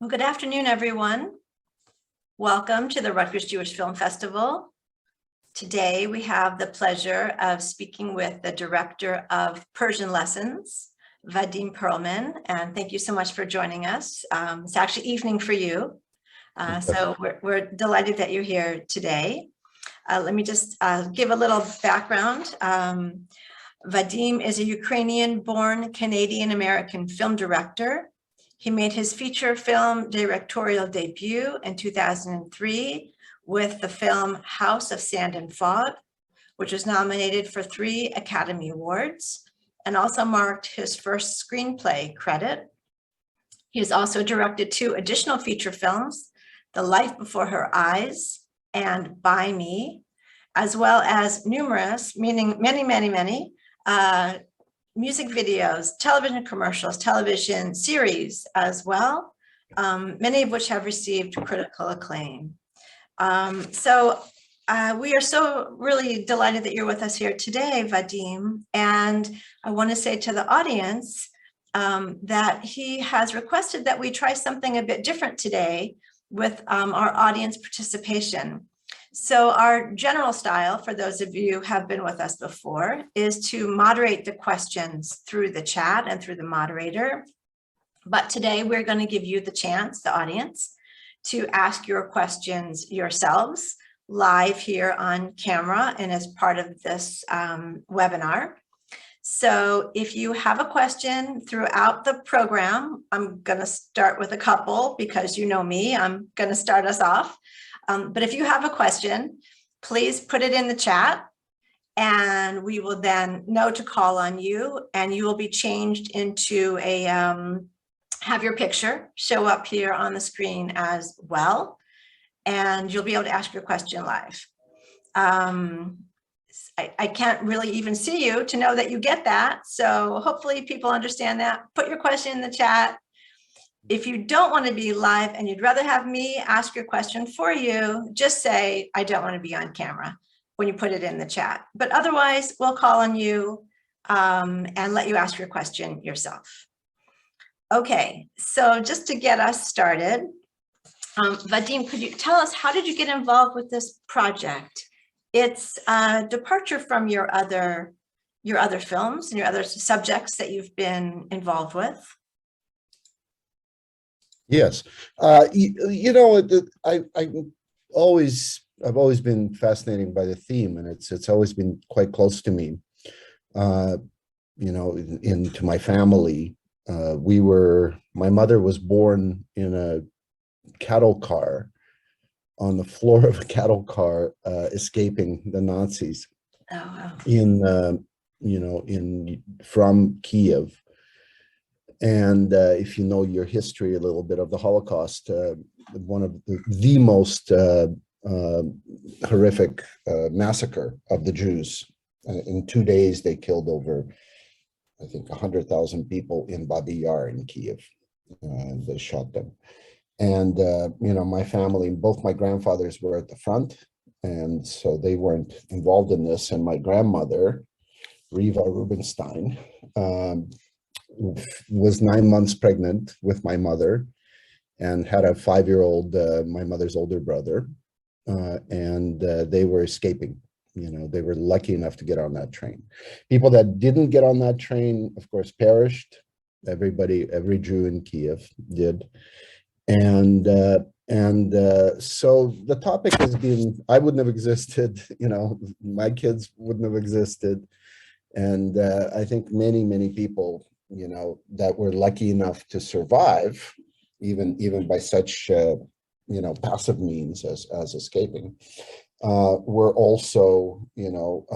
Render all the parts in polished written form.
Well, good afternoon, everyone. Welcome to the Rutgers Jewish Film Festival. Today, we have the pleasure of speaking with the director of Persian Lessons, Vadim Perelman, and thank you so much for joining us. It's actually evening for you, so we're delighted that you're here today. Let me just give a little background. Vadim is a Ukrainian-born Canadian-American film director. He made his feature film directorial debut in 2003 with the film House of Sand and Fog, which was nominated for 3 Academy Awards and also marked his first screenplay credit. He has also directed 2 additional feature films, The Life Before Her Eyes and By Me, as well as numerous, meaning many, music videos, television commercials, television series as well, many of which have received critical acclaim. We are so really delighted that you're with us here today, Vadim, and I want to say to the audience that he has requested that we try something a bit different today with our audience participation. So our general style, for those of you who have been with us before, is to moderate the questions through the chat and through the moderator. But today we're going to give you the chance, the audience, to ask your questions yourselves live here on camera and as part of this webinar. So if you have a question throughout the program, I'm going to start with a couple because you know me, I'm going to start us off. But if you have a question, please put it in the chat and we will then know to call on you, and you will be changed into a, have your picture show up here on the screen as well. And you'll be able to ask your question live. I can't really even see you to know that you get that. So hopefully people understand that. Put your question in the chat. If you don't want to be live and you'd rather have me ask your question for you, just say, I don't want to be on camera when you put it in the chat. But otherwise, we'll call on you and let you ask your question yourself. Okay, so just to get us started, Vadim, could you tell us, how did you get involved with this project? It's a departure from your other films and your other subjects that you've been involved with. Yes, you know, I've always been fascinated by the theme, and it's always been quite close to me. You know, into my family, my mother was born in a cattle car, on the floor of a cattle car, escaping the Nazis. Oh, wow. You know, from Kiev. And if you know your history a little bit of the Holocaust, one of the most horrific massacre of the Jews. In 2 days, they killed over, I think, 100,000 people in Babi Yar in Kiev. They shot them. And, you know, my family, both my grandfathers were at the front, and so they weren't involved in this. And my grandmother, Riva Rubinstein, was 9 months pregnant with my mother and had a 5-year-old, my mother's older brother, and they were escaping. You know, they were lucky enough to get on that train. People that didn't get on that train, of course, perished. Every Jew in Kiev did. And so the topic has been, I wouldn't have existed, you know, my kids wouldn't have existed. And I think many people, you know, that were lucky enough to survive, even by such, you know, passive means as escaping, were also, you know,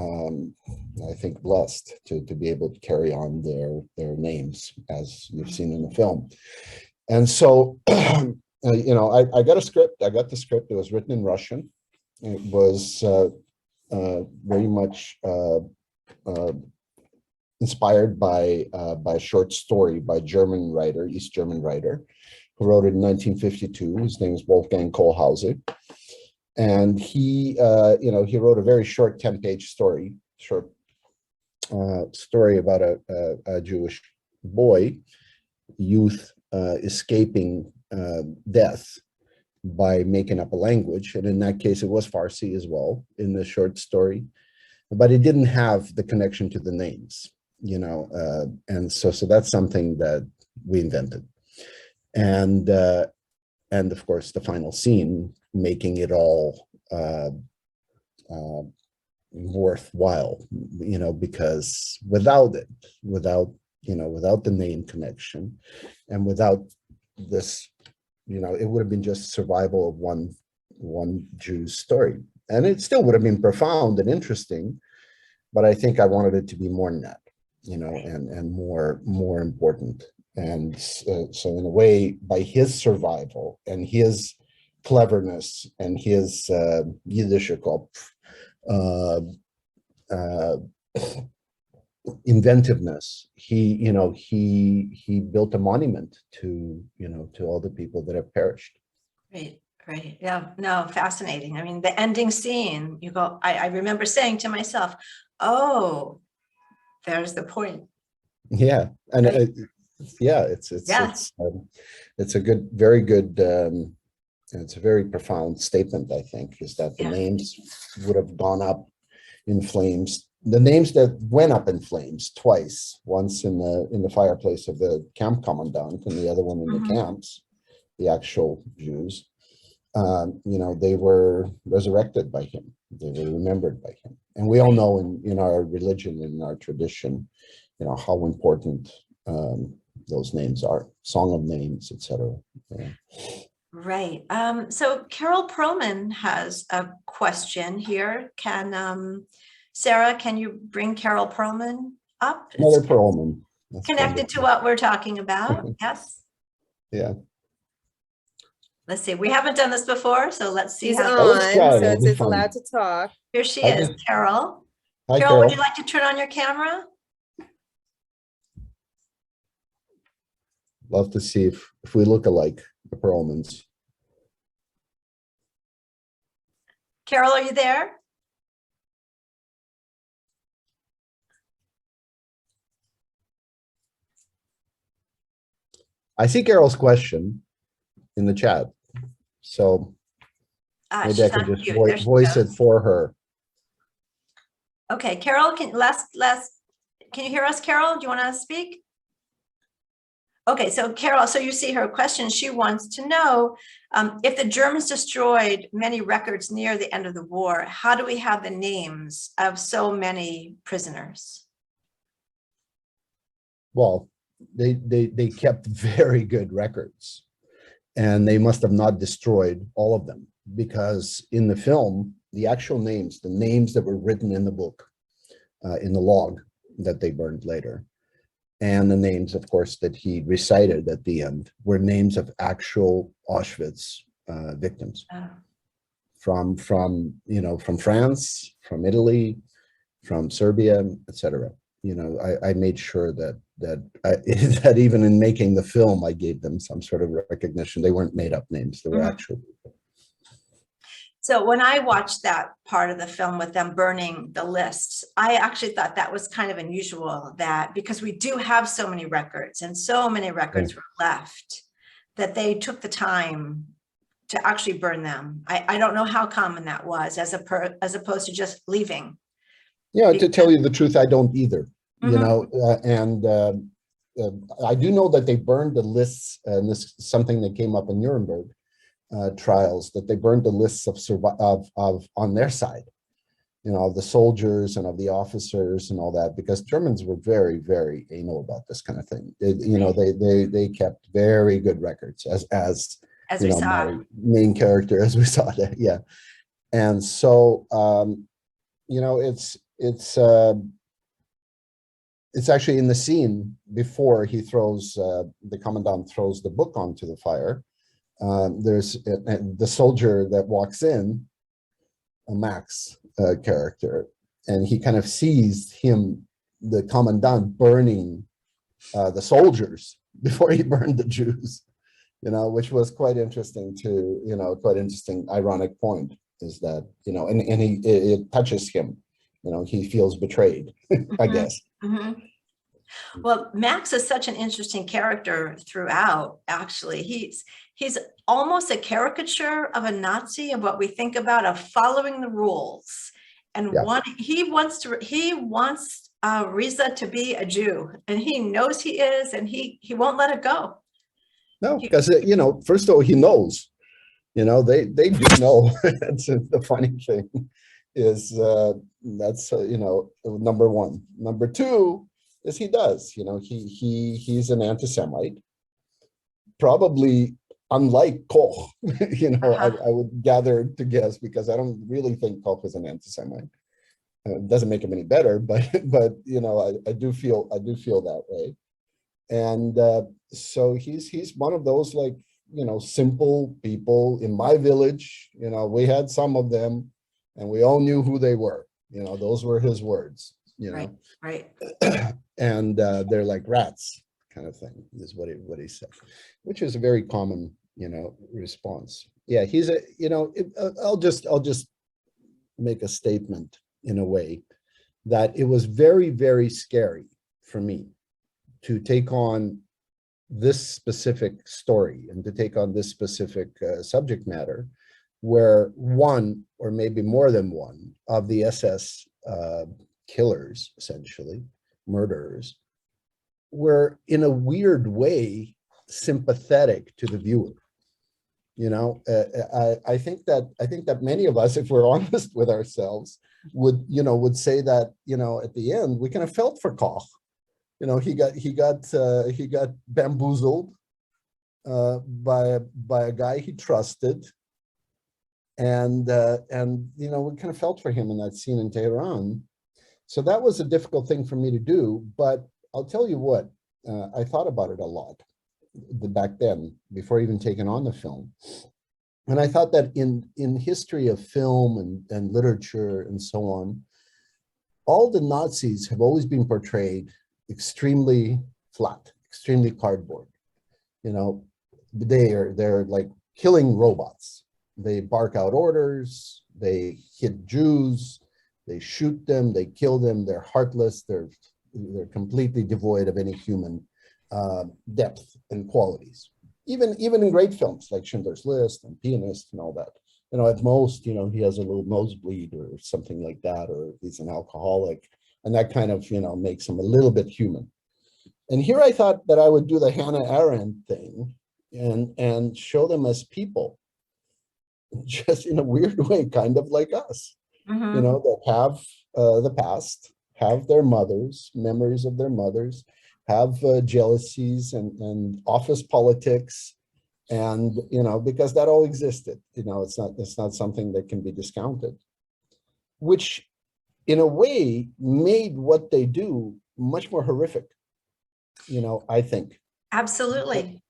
I think blessed to be able to carry on their names, as you've seen in the film. And so, you know, I got a script. I got the script. It was written in Russian. It was very much inspired by a short story by German writer, East German writer, who wrote it in 1952. His name is Wolfgang Kohlhause. And he, you know, he wrote a very short 10-page story about a Jewish boy, youth, escaping death by making up a language. And in that case, it was Farsi as well in the short story, but it didn't have the connection to the names, and so that's something that we invented. And of course, the final scene, making it all worthwhile, because without the name connection and without this, it would have been just survival of one Jew's story. And it still would have been profound and interesting, but I think I wanted it to be more than that, and more important. And so in a way, by his survival and his cleverness and his Yiddische Kopf, inventiveness, he built a monument to all the people that have perished. Great. Yeah, no, fascinating. I mean, the ending scene, I remember saying to myself, oh, there's the point. Yeah. And right. It's a very good, it's a very profound statement, I think, is that the names would have gone up in flames. The names that went up in flames twice, once in the fireplace of the camp commandant and the other one in the camps, the actual Jews, they were resurrected by him. They were remembered by him. And we all know in our religion, in our tradition, how important those names are, Song of Names, etc. Yeah. Right. So Carol Perlman has a question here. Sarah, can you bring Carol Perlman up? Mother Perlman. Connected to what we're talking about. Yes. Yeah. Let's see. We haven't done this before, so let's see. She's on, so it's allowed to talk. Here she is, Carol. Hi, Carol, would you like to turn on your camera? Love to see if we look alike, the Perlmans. Carol, are you there? I see Carol's question in the chat, so maybe I can just voice it for her. Okay, Carol, can you hear us, Carol? Do you want to speak? Okay, so Carol, so you see her question. She wants to know if the Germans destroyed many records near the end of the war, how do we have the names of so many prisoners? Well, they kept very good records, and they must have not destroyed all of them, because in the film, the actual names, the names that were written in the book, in the log that they burned later, and the names, of course, that he recited at the end were names of actual Auschwitz victims from France, from Italy, from Serbia, etc. I made sure that that even in making the film, I gave them some sort of recognition. They weren't made up names; they were actual people. So when I watched that part of the film with them burning the lists, I actually thought that was kind of unusual, that because we do have so many records and so many records were left, that they took the time to actually burn them. I don't know how common that was as opposed to just leaving. Yeah, to tell you the truth, I don't either. And I do know that they burned the lists, and this is something that came up in Nuremberg trials, that they burned the lists of on their side, of the soldiers and of the officers and all that, because Germans were very, very anal about this kind of thing. They kept very good records, as we saw. My main character, as we saw that, yeah. And so it's actually in the scene before he throws the commandant throws the book onto the fire. There's the soldier that walks in, a Max character, and he kind of sees the commandant, burning the soldiers before he burned the Jews, which was quite interesting quite interesting, ironic point, is that, and it touches him, he feels betrayed, I guess. Well, Max is such an interesting character throughout, actually. He's almost a caricature of a Nazi of what we think about of following the rules. And Yeah. he wants Riza to be a Jew, and he knows he is, and he won't let it go. No, because, first of all, he knows, they do know. That's the funny thing is that's, number one. Number two is he does, he's an anti-Semite, probably unlike Koch, I would gather to guess, because I don't really think Koch is an anti-Semite. It doesn't make him any better, but I do feel that way. And so he's one of those, like, simple people in my village. We had some of them, and we all knew who they were. Those were his words. Right. And they're like rats, kind of thing, is what he said, which is a very common response. Yeah, he's a I'll just make a statement in a way that it was very, very scary for me to take on this specific story and to take on this specific subject matter, where one, or maybe more than one, of the SS killers, essentially murderers, were in a weird way sympathetic to the viewer. I think that many of us, if we're honest with ourselves, would say that, at the end, we kind of felt for Koch. He got bamboozled by a guy he trusted, and we kind of felt for him in that scene in Tehran. So that was a difficult thing for me to do, but I'll tell you what, I thought about it a lot back then, before even taking on the film. And I thought that in history of film and literature and so on, all the Nazis have always been portrayed extremely flat, extremely cardboard. They're like killing robots. They bark out orders, they hit Jews, they shoot them, they kill them, they're heartless, they're completely devoid of any human depth and qualities. Even in great films like Schindler's List and Pianist and all that. At most, he has a little nosebleed or something like that, or he's an alcoholic, and that kind of, makes him a little bit human. And here I thought that I would do the Hannah Arendt thing and show them as people, just in a weird way, kind of like us, that have the past, have their mothers, memories of their mothers, have jealousies and office politics, and because that all existed. It's not something that can be discounted, which in a way made what they do much more horrific, I think. Absolutely.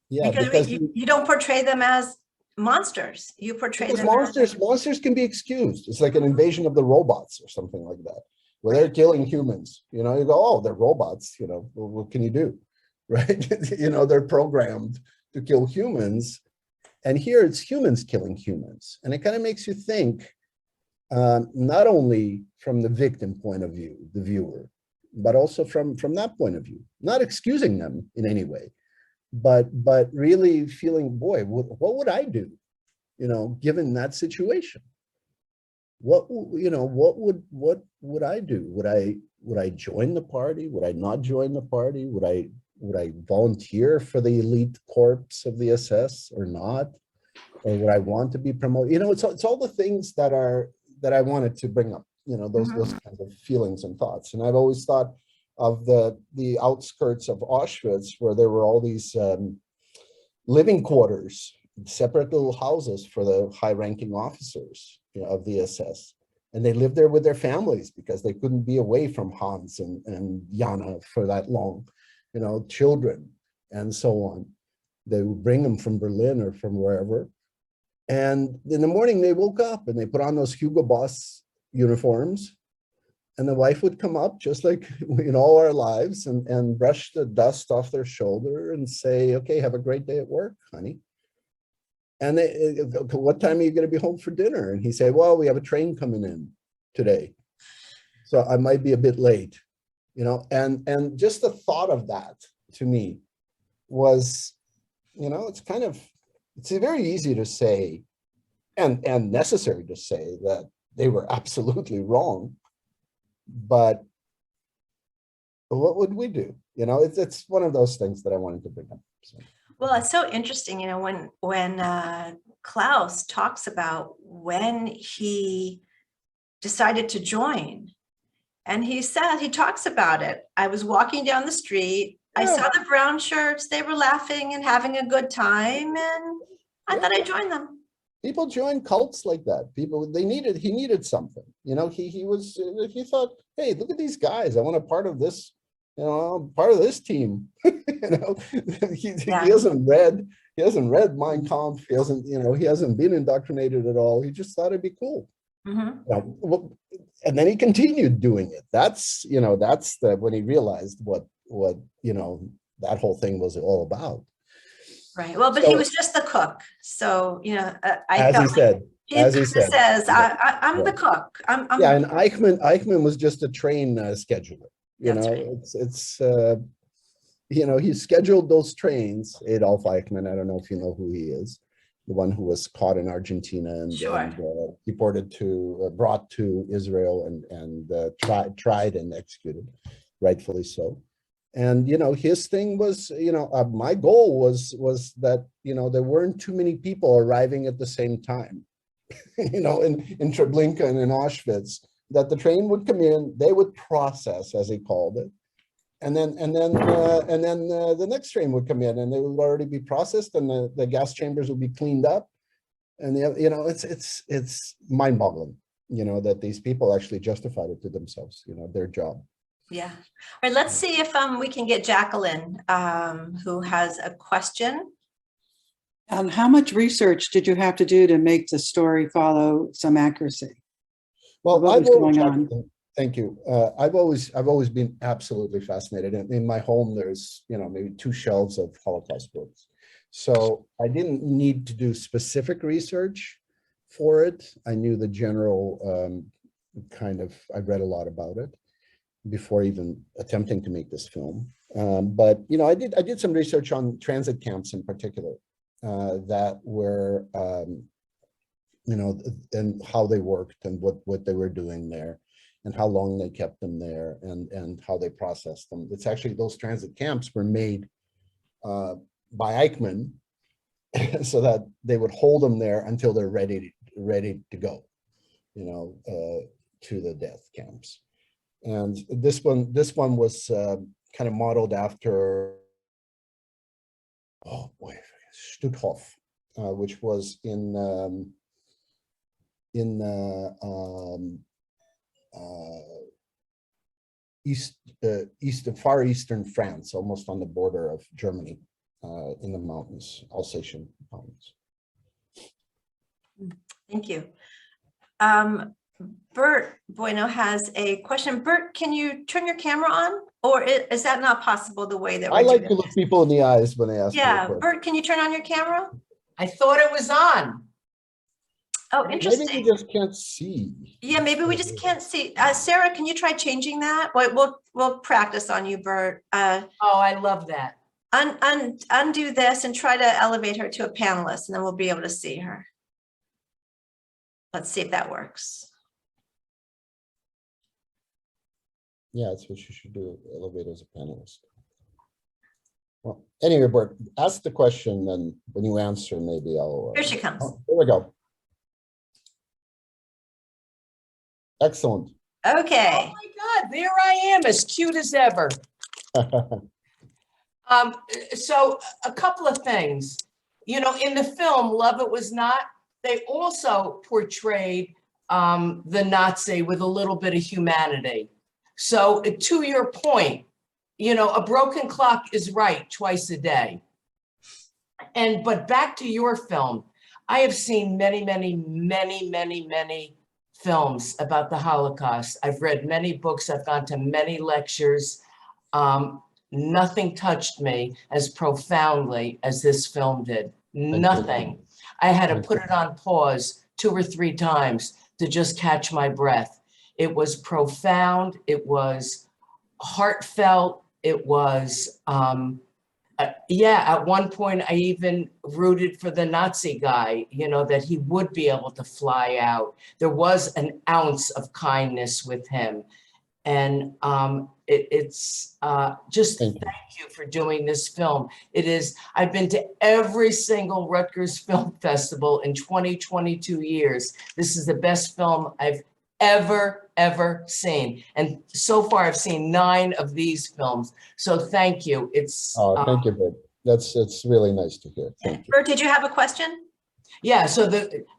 Yeah, because you don't portray them as monsters. You portray them as monsters can be excused. It's like an invasion of the robots or something like that, where they're killing humans. You go, oh, they're robots. Well, what can you do, right? They're programmed to kill humans, and here it's humans killing humans, and it kind of makes you think, not only from the victim point of view, the viewer, but also from that point of view, not excusing them in any way, but really feeling, boy, what would I do, given that situation? What would I do? Would I join the party? Would I not join the party? Would I volunteer for the elite corps of the SS or not? Or would I want to be promoted? It's all the things that I wanted to bring up, those kinds of feelings and thoughts. And I've always thought of the outskirts of Auschwitz, where there were all these living quarters, separate little houses for the high-ranking officers of the SS. And they lived there with their families because they couldn't be away from Hans and Jana for that long, children and so on. They would bring them from Berlin or from wherever. And in the morning they woke up and they put on those Hugo Boss uniforms, and the wife would come up just like in all our lives and brush the dust off their shoulder and say, okay, have a great day at work, honey. And what time are you going to be home for dinner? And he said, well, we have a train coming in today, so I might be a bit late. and just the thought of that to me was, it's very easy to say and necessary to say that they were absolutely wrong, but what would we do? It's one of those things that I wanted to bring up. So. Well, it's so interesting, when Klaus talks about when he decided to join, and he talks about it. I was walking down the street. Yeah. I saw the brown shirts. They were laughing and having a good time, and I thought I'd join them. People join cults like that. He needed something. He thought, hey, look at these guys. I want a part of this. Part of this team. He hasn't read Mein Kampf. He hasn't been indoctrinated at all. He just thought it'd be cool. Mm-hmm. And then he continued doing it. That's when he realized what that whole thing was all about. Right. Well, but he was just the cook. So, as he said, I'm the cook. And Eichmann was just a train scheduler. Right. He scheduled those trains. Adolf Eichmann, I don't know if you know who he is, the one who was caught in Argentina and, brought to Israel and tried and executed, rightfully so. And, his thing was, my goal was that, there weren't too many people arriving at the same time, in Treblinka and in Auschwitz, that the train would come in, they would process, as he called it. And then the next train would come in and they would already be processed and the gas chambers would be cleaned up. And, it's mind-boggling, that these people actually justified it to themselves, their job. Yeah. All right. Let's see if we can get Jacqueline, who has a question. How much research did you have to do to make the story follow some accuracy? Well, thank you. I've always been absolutely fascinated. In my home, there's maybe 2 shelves of Holocaust books. So I didn't need to do specific research for it. I knew the general I read a lot about it before even attempting to make this film. But I did some research on transit camps in particular that were and how they worked and what they were doing there and how long they kept them there and how they processed them. It's actually, those transit camps were made by Eichmann so that they would hold them there until they're ready to go, to the death camps. And this one was kind of modeled after, Stutthof, which was in far eastern France, almost on the border of Germany, in the mountains, Alsatian mountains. Thank you. Bert Bueno has a question. Bert, can you turn your camera on, or is that not possible the way that we're I like doing to look people in the eyes when they ask. Yeah, Bert, can you turn on your camera? I thought it was on. Oh, interesting. Maybe we just can't see. Yeah, maybe we just can't see. Sarah, can you try changing that? We'll practice on you, Bert. Oh, I love that. Undo this and try to elevate her to a panelist, and then we'll be able to see her. Let's see if that works. Yeah, that's what you should do, elevate as a panelist. Well, anyway, Bert, ask the question, and when you answer, maybe I'll... Here she comes. Oh, here we go. Excellent. Okay. Oh my God, there I am, as cute as ever. So a couple of things, in the film, Love It Was Not, they also portrayed the Nazi with a little bit of humanity. So to your point, a broken clock is right twice a day. But back to your film, I have seen many, many, many, many, many films about the Holocaust. I've read many books. I've gone to many lectures. Nothing touched me as profoundly as this film did. Nothing. I had to put it on pause 2 or 3 times to just catch my breath. It was profound. It was heartfelt. It was, yeah, at one point I even rooted for the Nazi guy, you know, that he would be able to fly out. There was an ounce of kindness with him. And it's just Thank you. thank you for doing this film. It is, I've been to every single Rutgers Film Festival in 22 years. This is the best film I've ever seen. And so far I've seen 9 of these films. So thank you. It's Thank you, Bert. It's really nice to hear. Thank you. Bert, did you have a question? yeah, so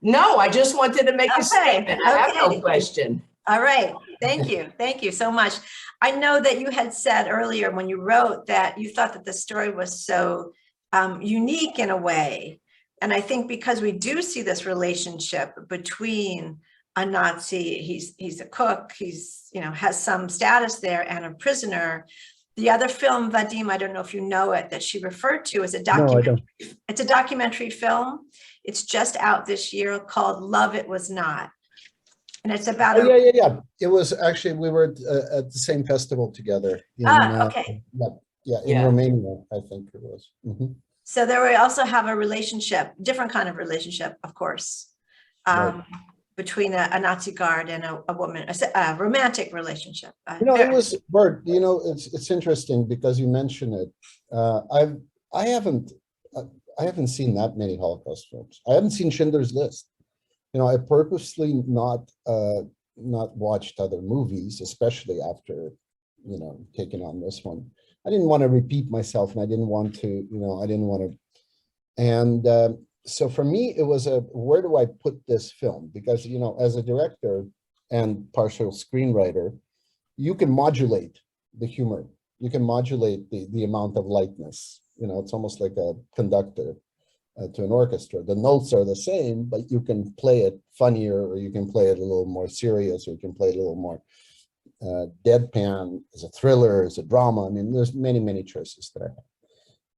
no, I just wanted to make Okay, a statement. I have no okay. question. All right, thank you. Thank you so much. I know that you had said earlier when you wrote that you thought that the story was so unique in a way. And I think because we do see this relationship between a Nazi, he's a cook, he's, you know, has some status there, and a prisoner. The other film, Vadim, I don't know if you know it, that she referred to as a No, I documentary. don't. It's a documentary film. It's just out this year called Love It Was Not. And it's about Oh, yeah. It was actually, we were at the same festival together. In, okay. in Romania, I think it was. Mm-hmm. So there we also have a relationship, different kind of relationship, of course, Right. between a Nazi guard and a woman, a romantic relationship. You know, it was, Bert, you know, it's interesting because you mentioned it. I haven't seen that many Holocaust films. I haven't seen Schindler's List. You know, I purposely not watched other movies, especially after, you know, taking on this one. I didn't want to repeat myself, and I didn't want to, you know, and so for me, it was where do I put this film? Because, you know, as a director and partial screenwriter, you can modulate the humor. You can modulate the amount of lightness. You know, it's almost like a conductor to an orchestra. The notes are the same, but you can play it funnier, or you can play it a little more serious, or you can play it a little more deadpan, as a thriller, as a drama. I mean, there's many choices there.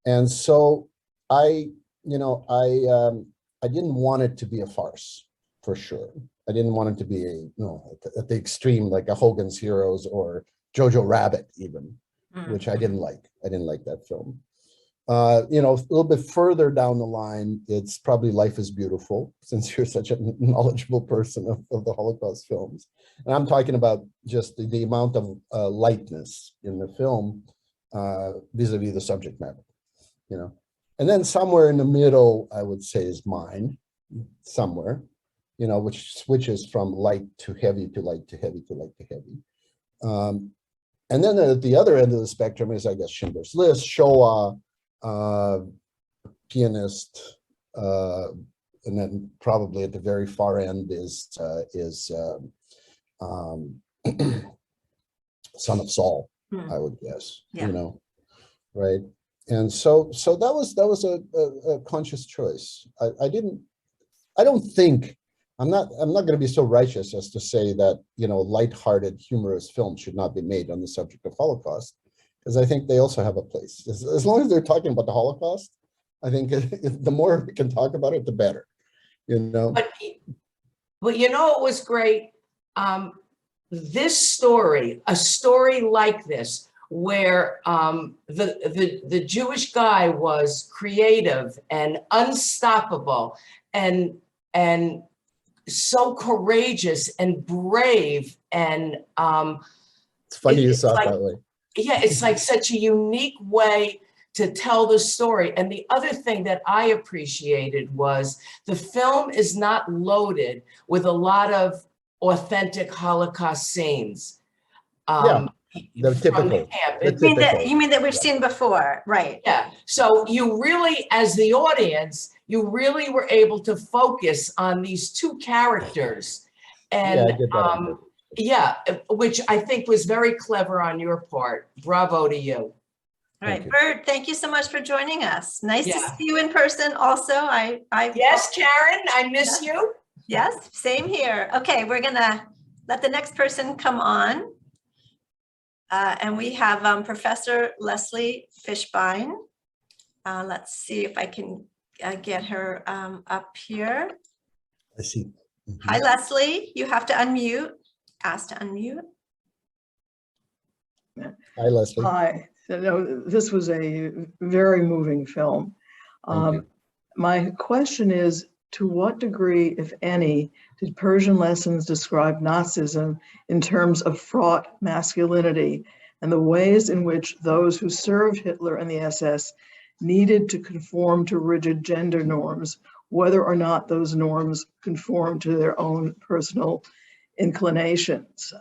And so I didn't want it to be a farce, for sure. I didn't want it to be at the extreme, like a Hogan's Heroes or Jojo Rabbit even, which I didn't like. I didn't like that film. You know, a little bit further down the line, it's probably Life is Beautiful, since you're such a knowledgeable person of the Holocaust films. And I'm talking about just the amount of lightness in the film vis-a-vis the subject matter, you know. And then somewhere in the middle, I would say, is mine, somewhere, you know, which switches from light to heavy to light to heavy to light to heavy. And then at the other end of the spectrum is, I guess, Schindler's List, Shoah, Pianist, and then probably at the very far end is Son of Saul, I would guess, you know, right? And so that was a conscious choice. I'm not going to be so righteous as to say that, you know, lighthearted, humorous films should not be made on the subject of Holocaust, because I think they also have a place. As long as they're talking about the Holocaust, I think the more we can talk about it, the better, you know. But you know, it was great. This story, a story like this, where the Jewish guy was creative and unstoppable and so courageous and brave, and it's funny you saw it that way. Yeah, it's like such a unique way to tell the story. And the other thing that I appreciated was the film is not loaded with a lot of authentic Holocaust scenes. The typical. You mean that we've seen before, right? Yeah. So you really, as the audience, you really were able to focus on these 2 characters, and which I think was very clever on your part. Bravo to you. All right, Bert, thank you so much for joining us. Nice to see you in person also. Yes, Karen, I miss you. Yes, same here. Okay, we're gonna let the next person come on. And we have Professor Leslie Fishbein. Let's see if I can get her up here. I see. Hi, Leslie. You have to unmute. Ask to unmute. Hi, Leslie. Hi. No, this was a very moving film. Thank you. My question is, to what degree, if any, did Persian Lessons describe Nazism in terms of fraught masculinity and the ways in which those who served Hitler and the SS needed to conform to rigid gender norms, whether or not those norms conform to their own personal inclinations?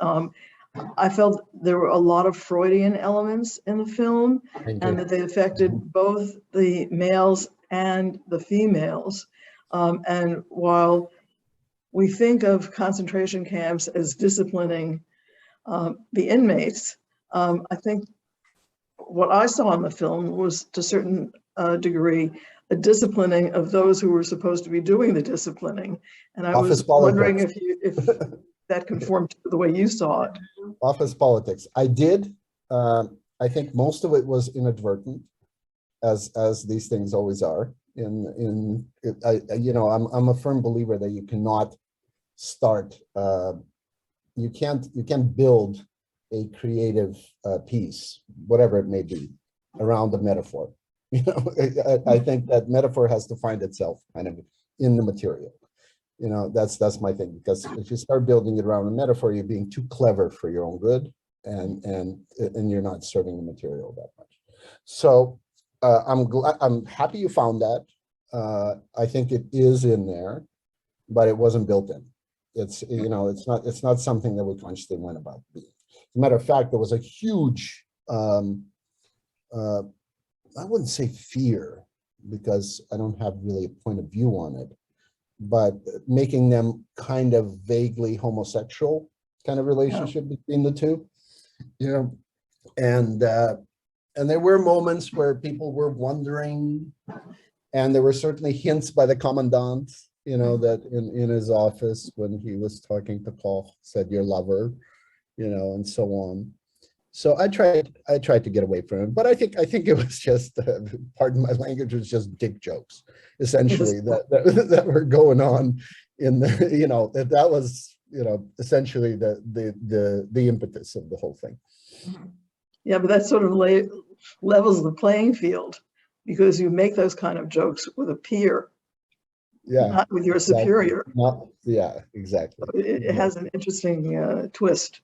I felt there were a lot of Freudian elements in the film, Thank and you. that they affected both the males and the females. And while we think of concentration camps as disciplining the inmates, I think what I saw in the film was, to a certain degree, a disciplining of those who were supposed to be doing the disciplining. And I Office was wondering politics. if that conformed to the way you saw it. Office politics. I did. I think most of it was inadvertent, as these things always are. I'm a firm believer that you cannot start. You can't build a creative piece, whatever it may be, around a metaphor. I think that metaphor has to find itself kind of in the material. That's my thing, because if you start building it around a metaphor, you're being too clever for your own good, and you're not serving the material that much. So I'm happy you found that. I think it is in there, but it wasn't built in. It's not something that we consciously went about being. As a matter of fact, there was a huge I wouldn't say fear, because I don't have really a point of view on it, but making them kind of vaguely homosexual kind of relationship between the two, and there were moments where people were wondering, and there were certainly hints by the commandant, that in his office when he was talking to Paul, said your lover, and so on. So I tried to get away from it, but I think it was just, pardon my language, it was just dick jokes, essentially, that were going on in the, that was, essentially the impetus of the whole thing. Yeah, but that sort of levels the playing field, because you make those kind of jokes with a peer, not with your superior. Yeah, exactly. It has an interesting twist.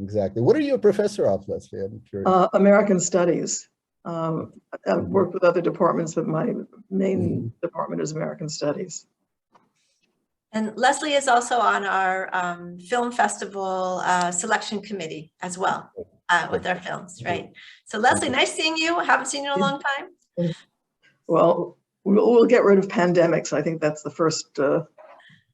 Exactly. What are you a professor of, Leslie? I'm curious. American Studies. I've worked with other departments, but my main department is American Studies. And Leslie is also on our film festival selection committee as well, with our films, right? So Leslie, nice seeing you. Haven't seen you in a long time. Well, we'll get rid of pandemics. I think that's the first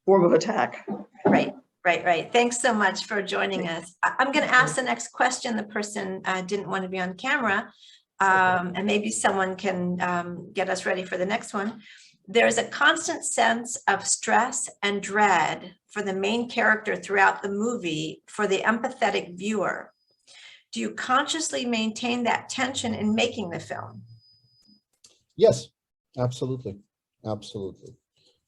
form of attack. Right. Thanks so much for joining us. I'm going to ask the next question. The person didn't want to be on camera, and maybe someone can get us ready for the next one. There's a constant sense of stress and dread for the main character throughout the movie for the empathetic viewer. Do you consciously maintain that tension in making the film? Yes, absolutely. Absolutely.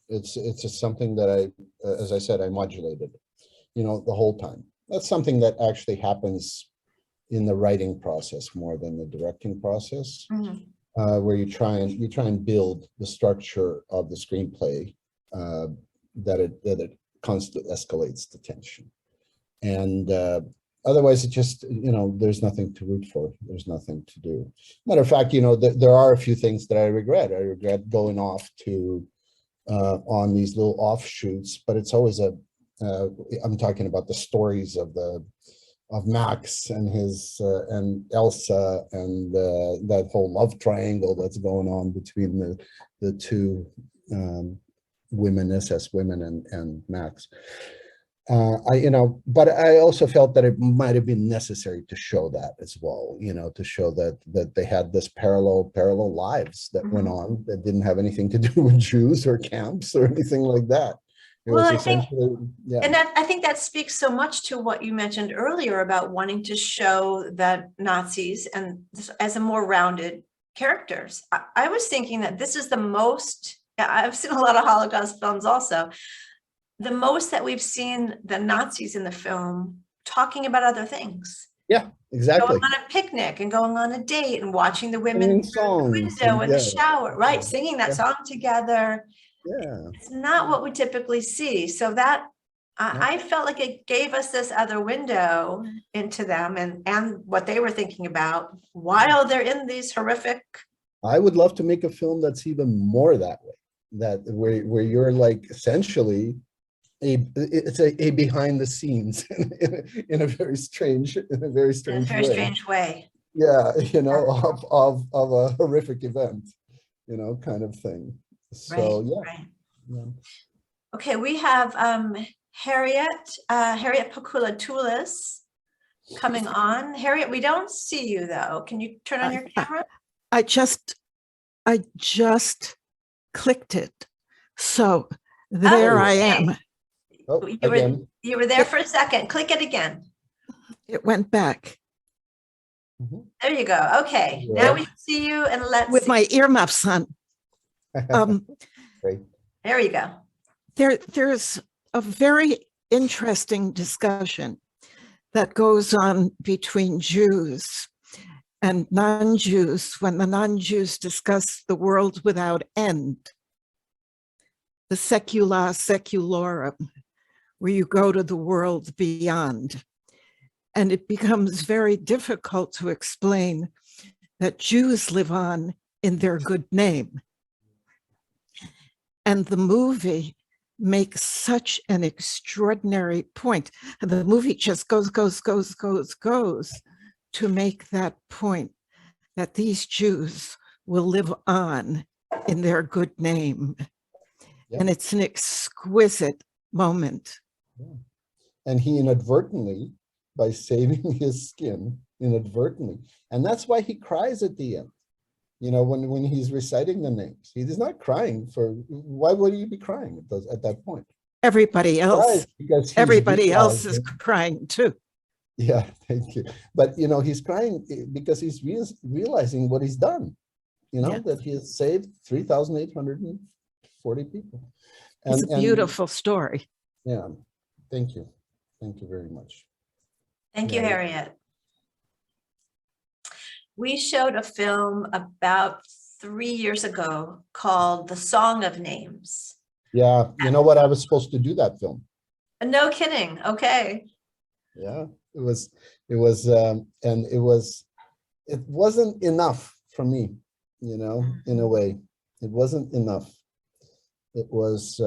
It's just something that as I said, I modulated, the whole time. That's something that actually happens in the writing process more than the directing process, where you try and build the structure of the screenplay that it constantly escalates the tension. And otherwise, it just, there's nothing to root for. There's nothing to do. Matter of fact, there are a few things that I regret. I regret going off to on these little offshoots, but it's always I'm talking about the stories of Max and his and Elsa, and that whole love triangle that's going on between the two women, SS women, and Max. But I also felt that it might have been necessary to show that as well, to show that they had this parallel lives that went on that didn't have anything to do with Jews or camps or anything like that. I think that speaks so much to what you mentioned earlier about wanting to show that Nazis and as a more rounded characters. I was thinking that this is the most, I've seen a lot of Holocaust films also, the most that we've seen the Nazis in the film talking about other things. Exactly. going on a picnic and going on a date and watching the women Singing through the songs window and in the yeah, shower, right? Singing that Yeah. song together. yeah. It's not what we typically see. So that No. I felt like it gave us this other window into them and what they were thinking about while they're in these horrific. I would love to make a film that's even more that way, that where you're like essentially it's a behind the scenes in a very strange In a very way. strange way. Yeah, of a horrific event, kind of thing. So Right. yeah. Okay, we have Harriet Pakula-Tulis coming on. Harriet, we don't see you though. Can you turn on your camera? I just clicked it. So there I am. Oh, You again. were there for a second. Click it again. It went back There you go. Okay, Yeah. now we can see you and let's with see. my earmuffs on. Great. There you go. There's a very interesting discussion that goes on between Jews and non-Jews when the non-Jews discuss the world without end, the secula seculorum, where you go to the world beyond. And it becomes very difficult to explain that Jews live on in their good name. And the movie makes such an extraordinary point. And the movie just goes to make that point that these Jews will live on in their good name. Yeah. And it's an exquisite moment. Yeah. And he inadvertently, by saving his skin, inadvertently, and that's why he cries at the end. When he's reciting the names, he is not crying for, why would he be crying at that point? Everybody else, Everybody else is crying too. Yeah, thank you. But, he's crying because he's realizing what he's done, Yes. that he has saved 3,840 people. It's a beautiful story. Yeah, thank you. Thank you very much. Thank you, Yeah. Harriet. We showed a film about 3 years ago called The Song of Names. Yeah, you know what? I was supposed to do that film. No kidding. Okay. Yeah, it wasn't enough for me, in a way. It wasn't enough. It was,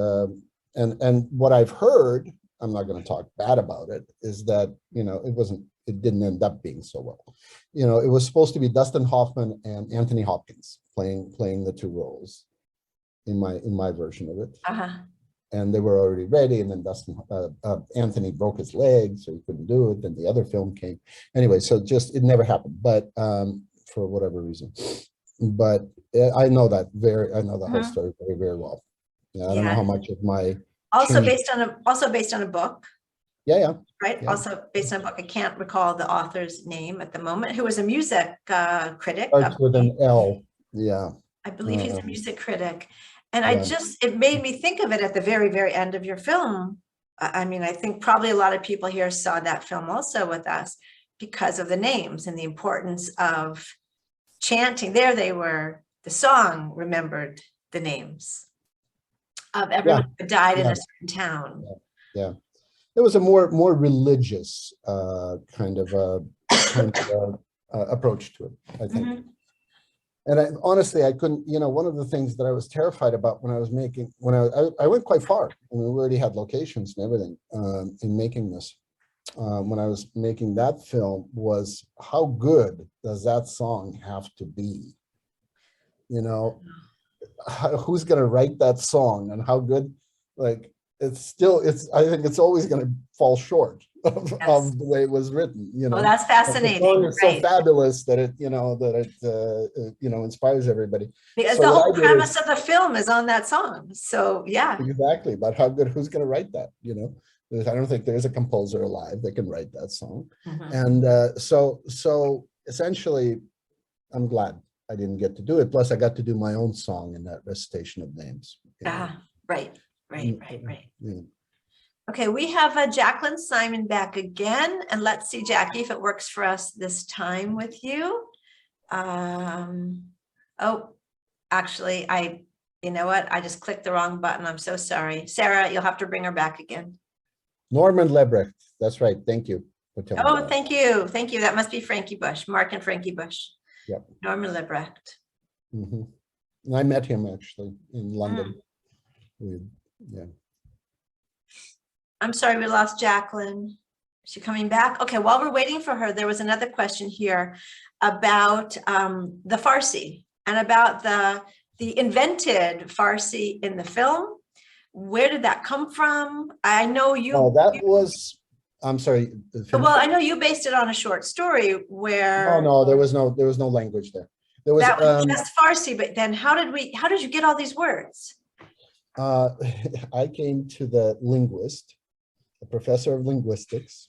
and what I've heard, I'm not going to talk bad about it, is that, it didn't end up being so well. It was supposed to be Dustin Hoffman and Anthony Hopkins playing the two roles in my version of it. And they were already ready, and then Anthony broke his leg, so he couldn't do it. Then the other film came. Anyway, so it never happened, but for whatever reason. But I know the whole story very, very well. Yeah, I don't know how much of my also based on a book. Yeah. Right. Yeah. Also based on a book. I can't recall the author's name at the moment, who was a music critic. Starts with an L. Yeah. I believe he's a music critic. And it made me think of it at the very, very end of your film. I mean, I think probably a lot of people here saw that film also with us because of the names and the importance of chanting. There they were, the song remembered the names of everyone who died in a certain town. Yeah. It was a more religious kind of approach to it, I think. And honestly, I couldn't, one of the things that I was terrified about when I was I went quite far. I mean, we already had locations and everything in making this. When I was making that film, was how good does that song have to be? Who's going to write that song, and how good, I think it's always going to fall short of the way it was written. Well, that's fascinating. The song is so fabulous that it inspires everybody. Because the whole premise of the film is on that song. So yeah. Exactly. But who's going to write that? I don't think there's a composer alive that can write that song. And so essentially, I'm glad I didn't get to do it. Plus, I got to do my own song in that recitation of names. Right. Yeah. Okay, we have Jacqueline Simon back again, and let's see, Jackie, if it works for us this time with you. Oh, actually, you know what? I just clicked the wrong button. I'm so sorry. Sarah, you'll have to bring her back again. Norman Lebrecht. That's right. Thank you for telling me Oh, that. thank you. Thank you. That must be Frankie Bush, Mark and Frankie Bush. Yep. Norman Lebrecht. Mhm. And I met him actually in London. Yeah. I'm sorry, we lost Jacqueline. Is she coming back? Okay, while we're waiting for her, there was another question here about the Farsi and about the invented Farsi in the film. Where did that come from? I know you. Oh, that was, I'm sorry. Well, I know you based it on a short story where. No, there was no language there. There was, That was just Farsi, but then how did you get all these words? I came to the linguist, a professor of linguistics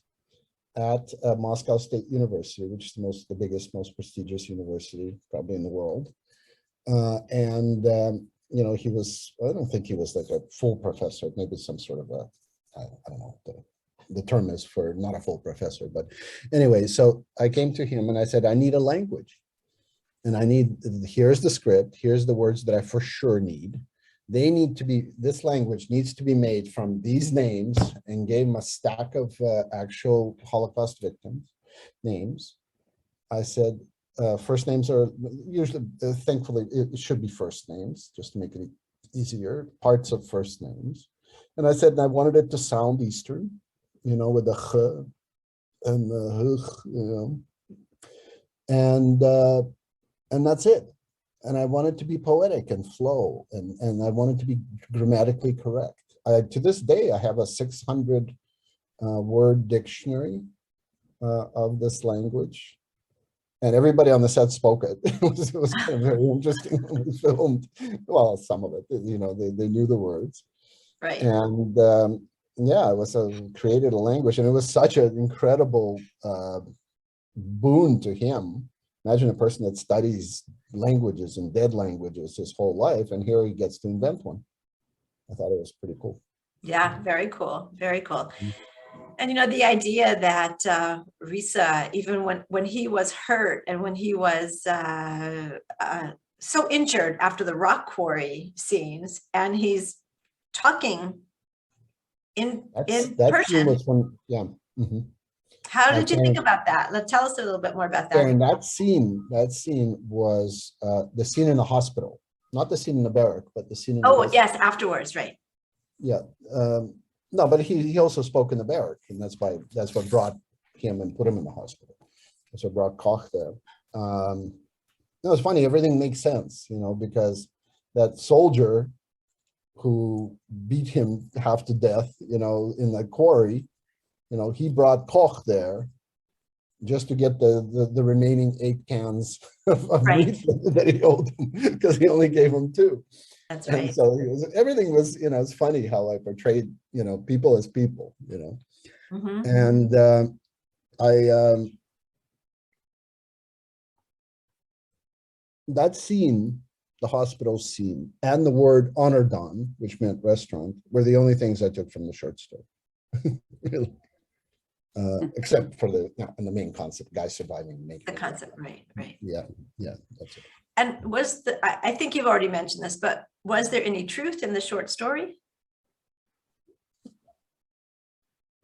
at Moscow State University, which is the biggest, most prestigious university probably in the world. You know, I don't think he was like a full professor, maybe some sort of I don't know, the term is for not a full professor, but anyway, so I came to him and I said, I need a language. And here's the script, here's the words that I for sure need. This language needs to be made from these names, and gave him a stack of actual Holocaust victims names. I said, first names are usually, thankfully, it should be first names, just to make it easier, parts of first names. And I said, I wanted it to sound Eastern, you know, with the ch and the h, you know, and that's it. And I want it to be poetic and flow, and I want it to be grammatically correct. To this day, I have a 600 word dictionary of this language, and everybody on the set spoke it. It was kind of very interesting when we filmed. Well, some of it, you know, they knew the words. Right. And yeah, it was created a language, and it was such an incredible boon to him. Imagine a person that studies languages and dead languages his whole life, and here he gets to invent one. I thought it was pretty cool. Yeah, very cool. Very cool. And you know, the idea that Risa, even when he was hurt and when he was so injured after the rock quarry scenes, and he's talking in Persian. Was one, yeah. Mm-hmm. How did you think about that? Tell us a little bit more about that. And that scene was the scene in the hospital, not the scene in the barrack, but the scene in the yes, afterwards, right. Yeah. No, but he also spoke in the barrack, and that's what brought him and put him in the hospital. That's what brought Koch there. It was funny, everything makes sense, you know, because that soldier who beat him half to death, you know, in the quarry, you know, he brought Koch there just to get the remaining 8 cans of meat that he owed him, because he only gave him 2. That's right. And so everything was, you know, it's funny how I portrayed, you know, people as people, you know. Mm-hmm. And that scene, the hospital scene, and the word Onardon, which meant restaurant, were the only things I took from the short story. Really. Except for the main concept, guy surviving. The concept, right. Yeah, that's it. And I think you've already mentioned this, but was there any truth in the short story?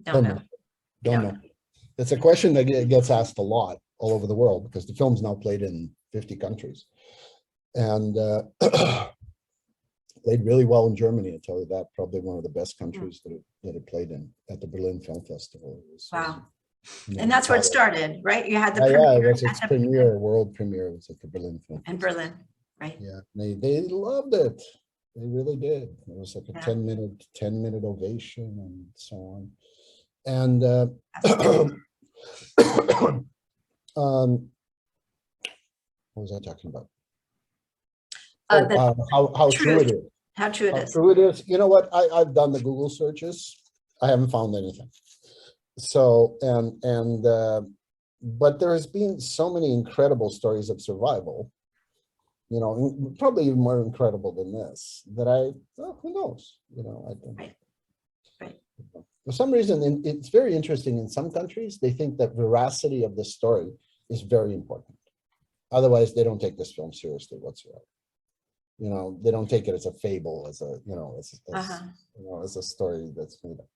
Don't know. It's a question that gets asked a lot all over the world, because the film's now played in 50 countries. And played really well in Germany, I tell you that. Probably one of the best countries that it played in at the Berlin Film Festival. Wow. And that's where it started, right? You had the premiere. It was its premiere, world premiere. It was at the Berlin Film Festival. In Berlin, right? Yeah, they loved it. They really did. It was like a 10-minute ovation and so on. And what was I talking about? How true it is. How true it is. How true it is. You know what? I've done the Google searches. I haven't found anything. So, but there has been so many incredible stories of survival, you know, probably even more incredible than this, that who knows, you know, I think. Right. For some reason, and it's very interesting, in some countries, they think that veracity of the story is very important. Otherwise, they don't take this film seriously whatsoever. You know, they don't take it as a fable, as a, you know, as a story that's made up.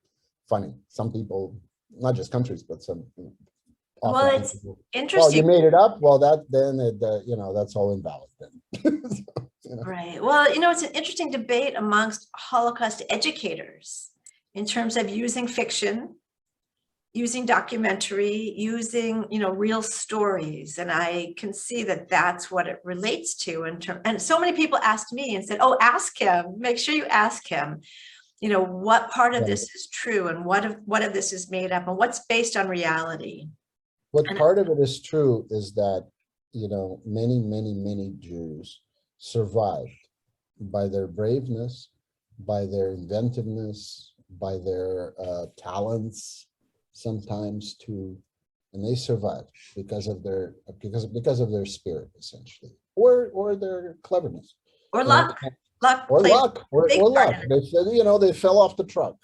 Funny. Some people, not just countries, but some, you know, Well, often it's people, well, interesting. you made it up. Well, that then it, you know, that's all invalid then. So, you know. Right. Well, you know, it's an interesting debate amongst Holocaust educators in terms of using fiction, using documentary, using, you know, real stories. And I can see that that's what it relates to. And so many people asked me and said, oh, ask him, make sure you ask him, you know, what part of this is true and what of this is made up and what's based on reality. What part of it is true is that, you know, many, many, many Jews survived by their braveness, by their inventiveness, by their talents, sometimes too, and they survived because of their spirit, essentially, or their cleverness, Or luck. Luck. or plays luck, a big or part luck. in it. They said, you know, they fell off the truck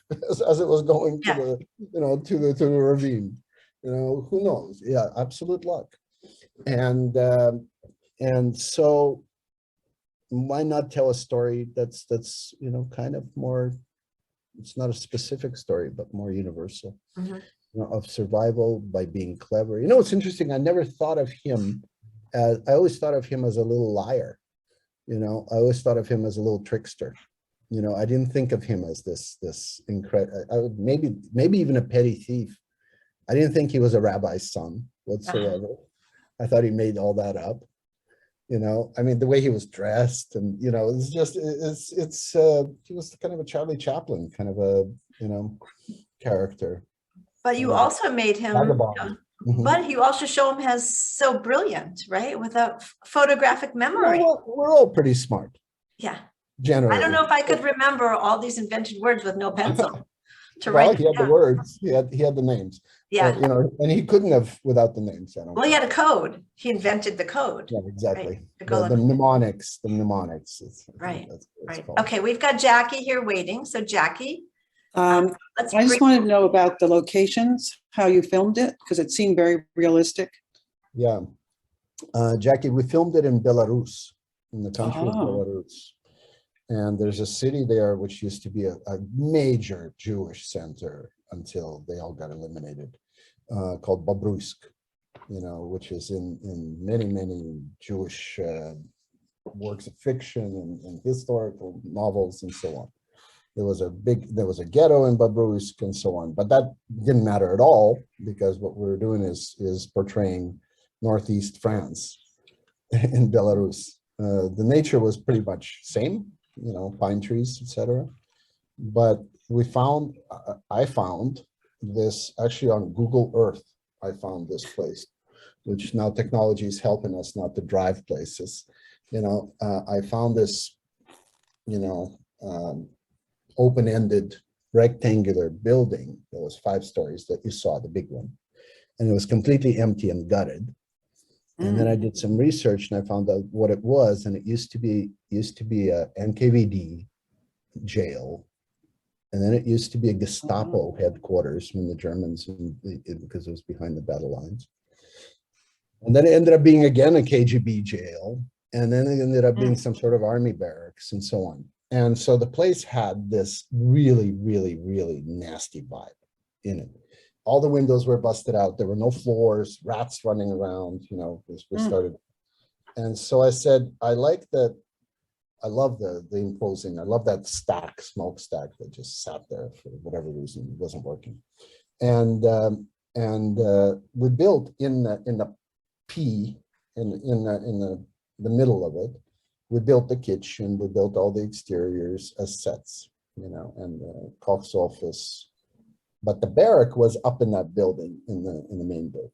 as it was going to Yeah. the, you know, to the ravine. You know, who knows? Yeah, absolute luck. And so why not tell a story that's you know, kind of more, it's not a specific story, but more universal, Mhm. you know, of survival by being clever. You know, it's interesting. I never thought of him as, I always thought of him as a little liar. You know, I always thought of him as a little trickster. You know, I didn't think of him as this incredible, maybe even a petty thief. I didn't think he was a rabbi's son whatsoever. I thought he made all that up. You know, I mean, the way he was dressed, and you know, it's just he was kind of a Charlie Chaplin kind of a, you know, character. But you also made him, Vagabond. Mhm. but you also show him as so brilliant, right? With a photographic memory. Well, we're all pretty smart, Yeah. generally. I don't know if I could remember all these invented words with no pencil to Well, write he them had the down. words, he had the names. Yeah. You know, and he couldn't have without the names. I don't Well, he think. had a code. He invented the code. Yeah, exactly. to go The along. mnemonics, Right, that's what it's Right. called. Okay, we've got Jackie here waiting. So Jackie, let's I just bring, wanted to know about the locations, how you filmed it, because it seemed very realistic. Yeah. Jackie, we filmed it in Belarus, in the country of Oh. Belarus. And there's a city there which used to be a major Jewish center until they all got eliminated, called Bobruisk, you know, which is in many, many Jewish works of fiction and historical novels and so on. There was a ghetto in Bobruisk and so on, but that didn't matter at all because what we're doing is portraying Northeast France in Belarus. The nature was pretty much same, you know, pine trees, etc. But I found this actually on Google Earth. I found this place, which now technology is helping us not to drive places. You know, I found this, you know, open-ended rectangular building that was 5 stories that you saw, the big one, and it was completely empty and gutted. And then I did some research and I found out what it was, and it used to be a NKVD jail, and then it used to be a Gestapo headquarters when the Germans, because it was behind the battle lines, and then it ended up being again a KGB jail, and then it ended up being some sort of army barracks and so on. And so the place had this really, really, really nasty vibe in it. All the windows were busted out. There were no floors, rats running around, you know, we started. And so I said, I like that. I love the imposing. I love that smokestack that just sat there for whatever reason, it wasn't working. And we built in the middle of it, we built the kitchen, we built all the exteriors as sets, you know, and the Koch's office. But the barrack was up in that building, in the main building.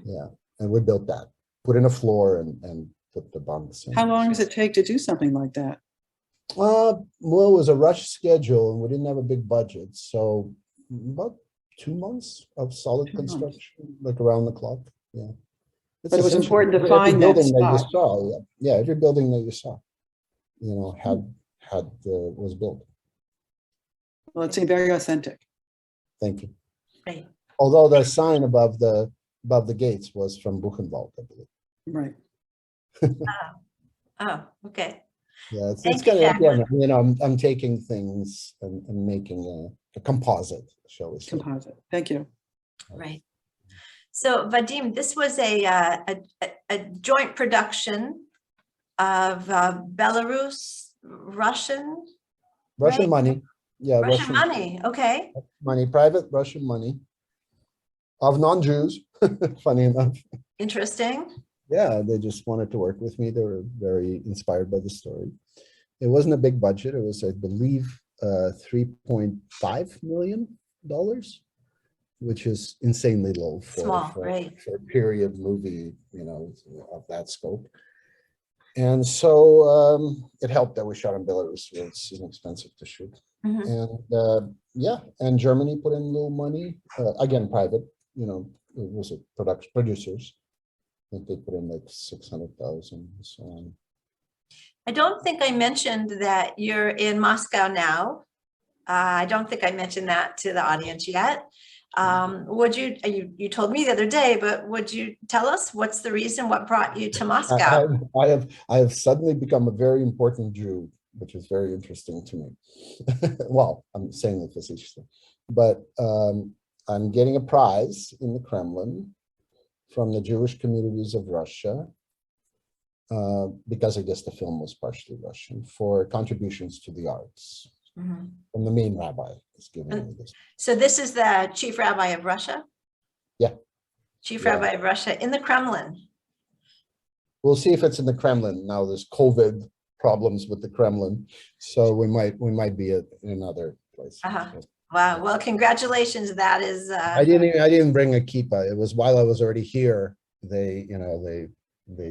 Yeah, and we built that, put in a floor and put the bunks. How long does it take to do something like that? Well, it was a rush schedule and we didn't have a big budget. So about 2 months of solid 2 months. construction, like around the clock. Yeah. But it was essentially important to every find that building you spot. saw. Yeah, every building that you saw, you know, was built. Well, it seemed very authentic. Thank you. Great. Although the sign above the gates was from Buchenwald, I believe. Right. Oh, okay. Yeah, it's Thank kind you, of, again, Jacqueline. you know, I'm taking things and making a composite, shall we say. Composite. Thank you. Right. So Vadim, this was a joint production of Belarus, Russian Russian right? money. Yeah, Russian money. Okay. money, private Russian money of non-Jews, funny enough. Interesting. Yeah, they just wanted to work with me. They were very inspired by the story. It wasn't a big budget. It was, I believe, $3.5 million, which is insanely low Small, right. for a period movie, you know, of that scope. And so it helped that we shot in Belarus, where it's inexpensive to shoot. Mhm. And yeah, and Germany put in a little money, again, private, you know, it was a producers. I think they put in like 600,000 and so on. I don't think I mentioned that you're in Moscow now. I don't think I mentioned that to the audience yet. Would you told me the other day, but would you tell us what's the reason, what brought you to Moscow? I have suddenly become a very important Jew, which is very interesting to me. Well, I'm saying it facetiously, but I'm getting a prize in the Kremlin from the Jewish communities of Russia, because I guess the film was partially Russian, for contributions to the arts. Mhm. From the main rabbi is giving me this. So this is the chief rabbi of Russia? Yeah. Chief Yeah. rabbi of Russia in the Kremlin. We'll see if it's in the Kremlin. Now there's COVID problems with the Kremlin, so we might be in another place. Wow. Well, congratulations. That is. I didn't bring a kippah. It was while I was already here. They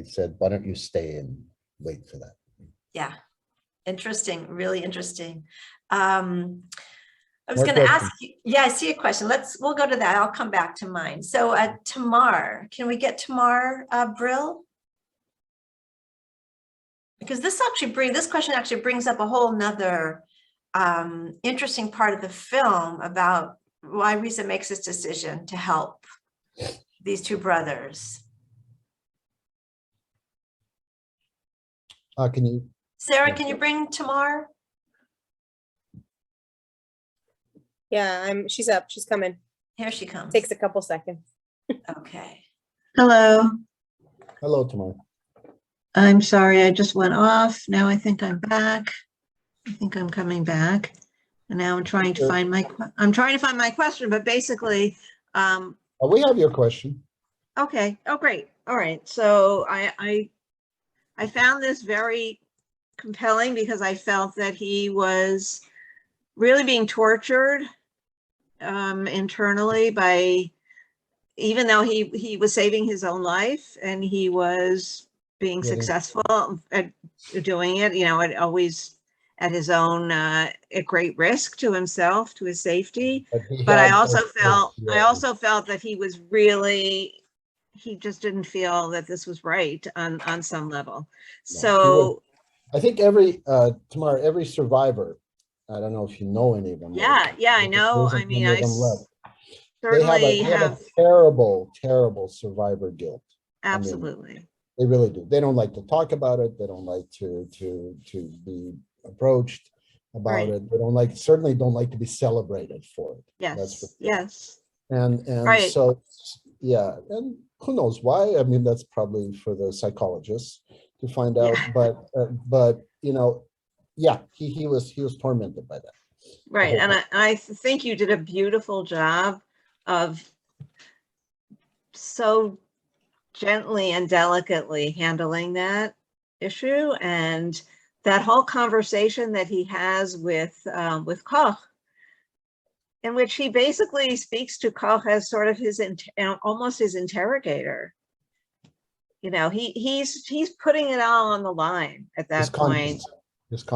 said, why don't you stay and wait for that? Yeah. Interesting. Really interesting. I was More going to ask questions? you. Yeah, I see a question. We'll go to that. I'll come back to mine. So Tamar, can we get Tamar Brill? Because this question actually brings up a whole nother interesting part of the film about why Risa makes this decision to help these two brothers. Can you? Sarah, can you bring Tamar? Yeah, she's up. She's coming. Here she comes. Takes a couple seconds. Okay. Hello, Hello, Tamar. I'm sorry, I just went off. Now I think I'm back. I think I'm coming back. And now I'm trying to Sure. find my question, but basically, We have your question. okay. Oh, great. All right. So I found this very compelling because I felt that he was really being tortured internally by, even though he was saving his own life and he was being Getting- successful at doing it, you know, always at his own at great risk to himself, to his safety. But I also felt that he was really, he just didn't feel that this was right on some level. So I think Tamar, every survivor, I don't know if you know any of them. yeah, I know. I mean, I certainly they have have, a terrible, terrible survivor guilt. absolutely. They really do. They don't like to talk about it. They don't like to be approached about Right. it. Certainly don't like to be celebrated for it. Yes, yes. And Right. so, yeah, and who knows why? I mean, that's probably for the psychologists to find out. Yeah. But you know, yeah, he was tormented by that. Right, and I think you did a beautiful job of so gently and delicately handling that issue, and that whole conversation that he has with Koch, in which he basically speaks to Koch as sort of his almost his interrogator. You know, he's putting it all on the line at that point.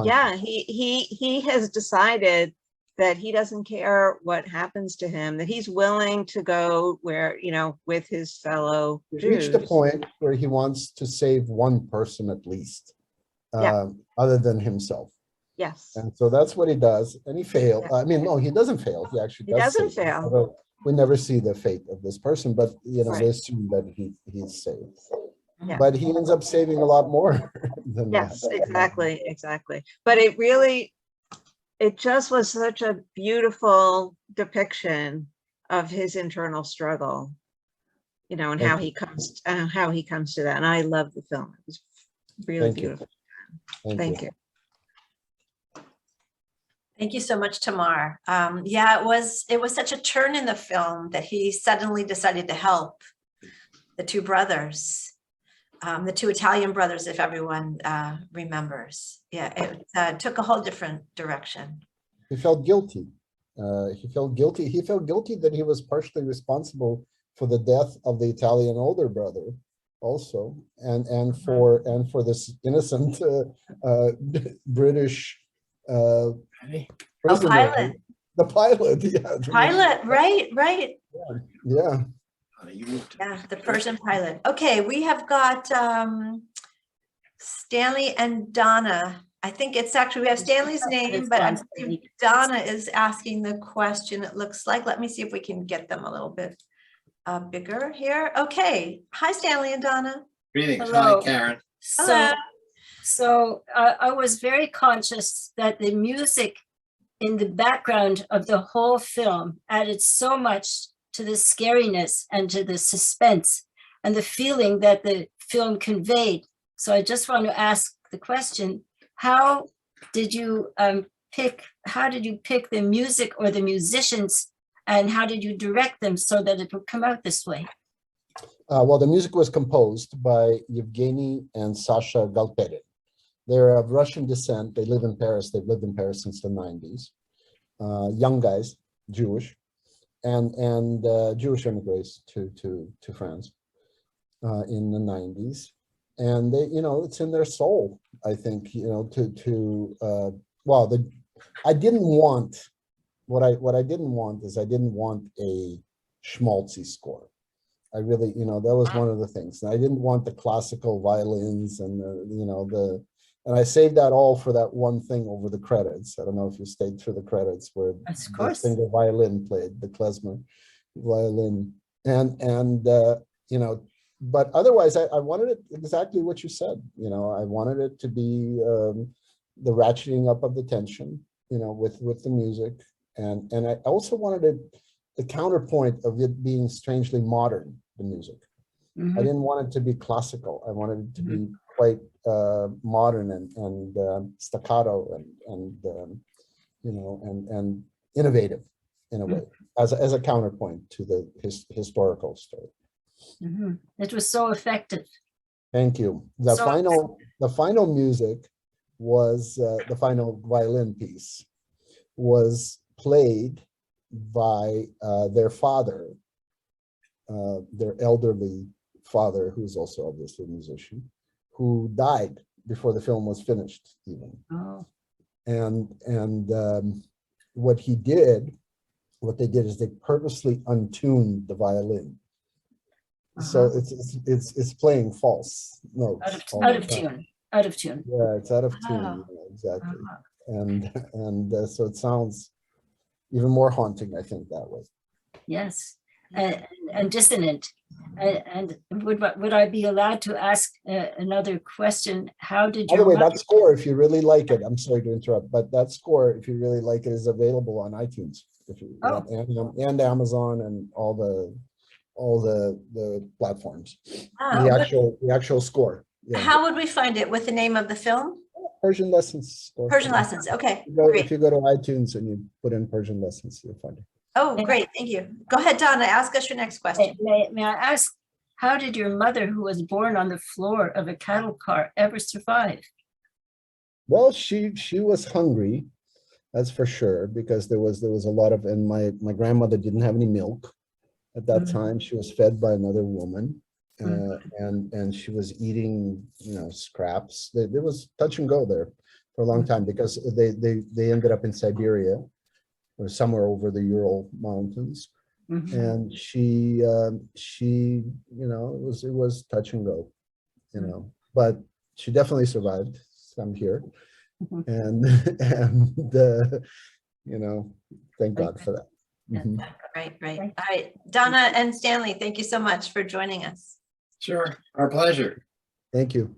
Yeah, he has decided that he doesn't care what happens to him, that he's willing to go where, you know, with his fellow He's Jews. reached the point where he wants to save one person at least, Yeah. other than himself. Yes. And so that's what he does. And he failed. I mean, no, he doesn't fail. He actually He does doesn't save. fail. We never see the fate of this person, but you know, Right. they assume that he's saved. Yeah. But he ends up saving a lot more than Yes, that. exactly, exactly. But it just was such a beautiful depiction of his internal struggle, you know, and how he comes to that. And I love the film. It was really Thank you. beautiful. Thank Thank you. Thank you so much, Tamar. Yeah, it was such a turn in the film that he suddenly decided to help the two brothers, the two Italian brothers, if everyone remembers. Yeah, it took a whole different direction. He felt guilty. He felt guilty. He felt guilty that he was partially responsible for the death of the Italian older brother, also, and for this innocent British prisoner. Pilot. The pilot, yeah. Pilot, right. Yeah. Yeah, the Persian pilot. Okay, we have got Stanley and Donna. I think it's actually, we have Stanley's name, but I think Donna is asking the question, it looks like. Let me see if we can get them a little bit bigger here. Okay. Hi, Stanley and Donna. Greetings. Hello. Hi, Karen. So I was very conscious that the music in the background of the whole film added so much to the scariness and to the suspense and the feeling that the film conveyed. So I just want to ask the question, how did you pick the music or the musicians, and how did you direct them so that it would come out this way? Well, the music was composed by Yevgeny and Sasha Galperin. They're of Russian descent. They live in Paris. They've lived in Paris since the 90s. Young guys, Jewish, and Jewish immigrants to France in the 90s. And they, you know, it's in their soul, I think, you know, I didn't want, what I didn't want is I didn't want a schmaltzy score. I really, you know, that was one of the things. And I didn't want the classical violins and and I saved that all for that one thing over the credits. I don't know if you stayed through the credits where the single violin played, the klezmer violin. And you know, but otherwise I wanted it exactly what you said. You know, I wanted it to be the ratcheting up of the tension, you know, with the music. And I also wanted the counterpoint of it being strangely modern, the music. Mm-hmm. I didn't want it to be classical. I wanted it to be quite modern and staccato and you know, and innovative in a way, as a counterpoint to the historical story. Mm-hmm. It was so effective. Thank you. The final music was the final violin piece was played by their father, their elderly father, who's also obviously a musician, who died before the film was finished even. Oh. And what they did is they purposely untuned the violin. So it's playing false notes. Out of tune. Yeah, it's out of tune, exactly. And so it sounds even more haunting, I think, that way. Yes, and dissonant. And would I be allowed to ask another question? How did you? By the way, that score, if you really like it, I'm sorry to interrupt, but that score, if you really like it, is available on iTunes, and Amazon and all the platforms. The actual score. Yeah. How would we find it? With the name of the film? Persian Lessons. Persian Lessons. Okay. If you go to iTunes and you put in Persian Lessons, you'll find it. Oh, great. Thank you. Go ahead, Donna. Ask us your next question. May I ask, how did your mother, who was born on the floor of a cattle car, ever survive? Well, she was hungry, that's for sure, because there was a lot of, and my grandmother didn't have any milk at that time. She was fed by another woman, and she was eating, you know, scraps. There was touch and go there for a long time because they ended up in Siberia or somewhere over the Ural Mountains, and she you know, it was touch and go, you know, but she definitely survived. I'm here. And you know, thank God for that. Mhm. Right, right. All right, Donna and Stanley, thank you so much for joining us. Sure, our pleasure. Thank you.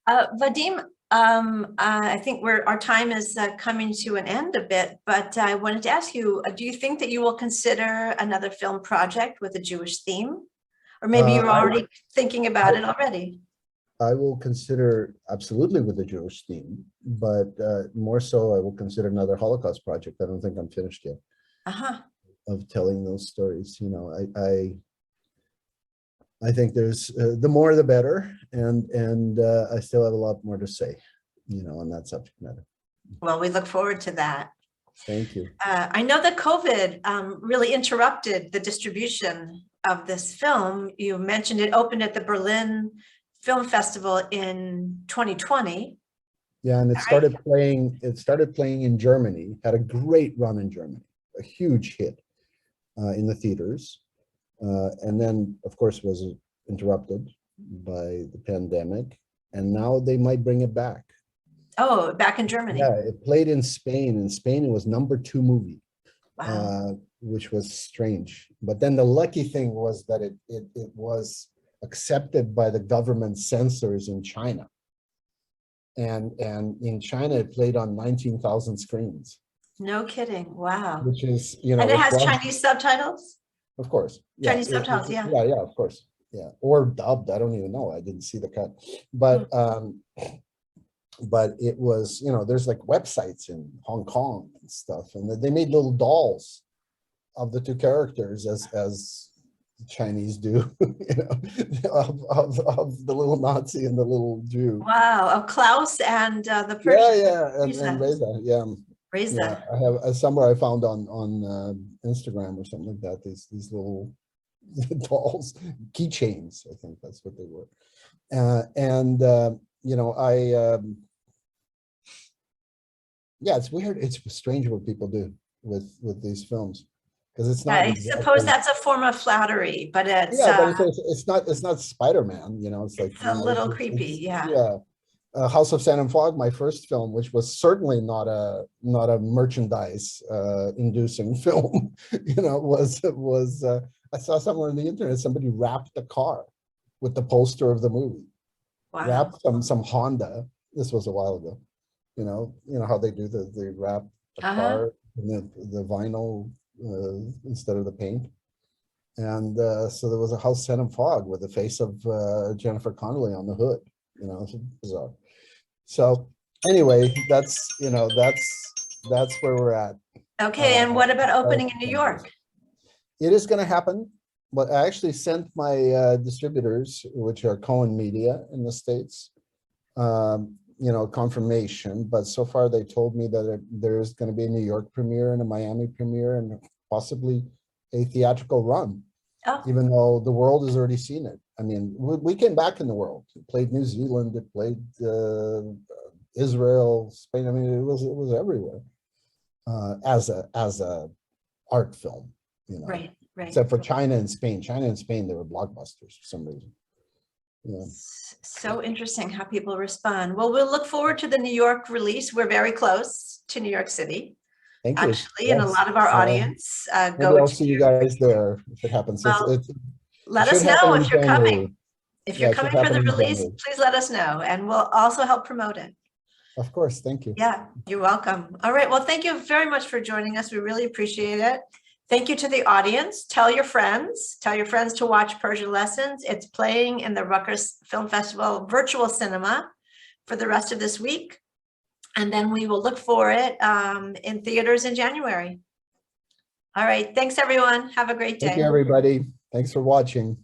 Vadim, I think our time is coming to an end a bit, but I wanted to ask you, do you think that you will consider another film project with a Jewish theme? Or maybe you're already thinking about it already? I will consider absolutely with the Jewish theme, but more so I will consider another Holocaust project. I don't think I'm finished yet of telling those stories. You know, I think there's the more the better, and I still have a lot more to say, you know, on that subject matter. Well, we look forward to that. Thank you. I know that COVID really interrupted the distribution of this film. You mentioned it opened at the Berlin Film Festival in 2020. Yeah, and it started playing. It started playing in Germany. Had a great run in Germany, a huge hit in the theaters, and then of course was interrupted by the pandemic. And now they might bring it back. Oh, back in Germany. Yeah, it played in Spain. In Spain, it was #2 movie, Wow. which was strange. But then the lucky thing was that it was accepted by the government censors in China. And in China, it played on 19,000 screens. No kidding. Wow. Which is, you know. And it has was, Chinese subtitles? Of course. Yeah, Chinese subtitles, yeah. Yeah, of course. Yeah, or dubbed. I don't even know. I didn't see the cut. But it was, you know, there's like websites in Hong Kong and stuff, and they made little dolls of the two characters as the Chinese do, you know, of the little Nazi and the little Jew. Wow. Of Klaus and the Persian. And Reza, yeah. Reza. Yeah, I have somewhere I found on Instagram or something like that, these little dolls, keychains, I think that's what they were. You know, yeah, it's weird. It's strange what people do with these films, because it's not. I suppose that's a form of flattery, but it's but it's not Spider-Man. You know, it's like a little creepy. Yeah. House of Sand and Fog, my first film, which was certainly not a merchandise inducing film. You know, was I saw somewhere on the internet somebody wrapped a car with the poster of the movie. Wow. Wrapped some Honda. This was a while ago. You know how they do they wrap the car in the vinyl instead of the paint. And so there was a House Sand and Fog with the face of Jennifer Connelly on the hood. You know, it's bizarre. So anyway, that's where we're at. Okay, and what about opening in New York? It is going to happen, but I actually sent my distributors, which are Cohen Media in the States, you know, confirmation. But so far they told me that there's going to be a New York premiere and a Miami premiere and possibly a theatrical run, even though the world has already seen it. I mean, we came back in the world. It played New Zealand, it played Israel, Spain. I mean, it was everywhere as a art film, you know. Right. Except for China and Spain. China and Spain, they were blockbusters for some reason. Yeah. So interesting how people respond. Well, we'll look forward to the New York release. We're very close to New York City. Thank you. Actually, and a lot of our audience maybe I'll see you guys there if it happens. Well, let us know if you're coming. If you're coming for the release, please let us know, and we'll also help promote it. Of course. Thank you. Yeah, you're welcome. All right. Well, thank you very much for joining us. We really appreciate it. Thank you to the audience. Tell your friends to watch Persian Lessons. It's playing in the Rutgers Film Festival virtual cinema for the rest of this week. And then we will look for it in theaters in January. All right. Thanks, everyone. Have a great day. Thank you, everybody. Thanks for watching.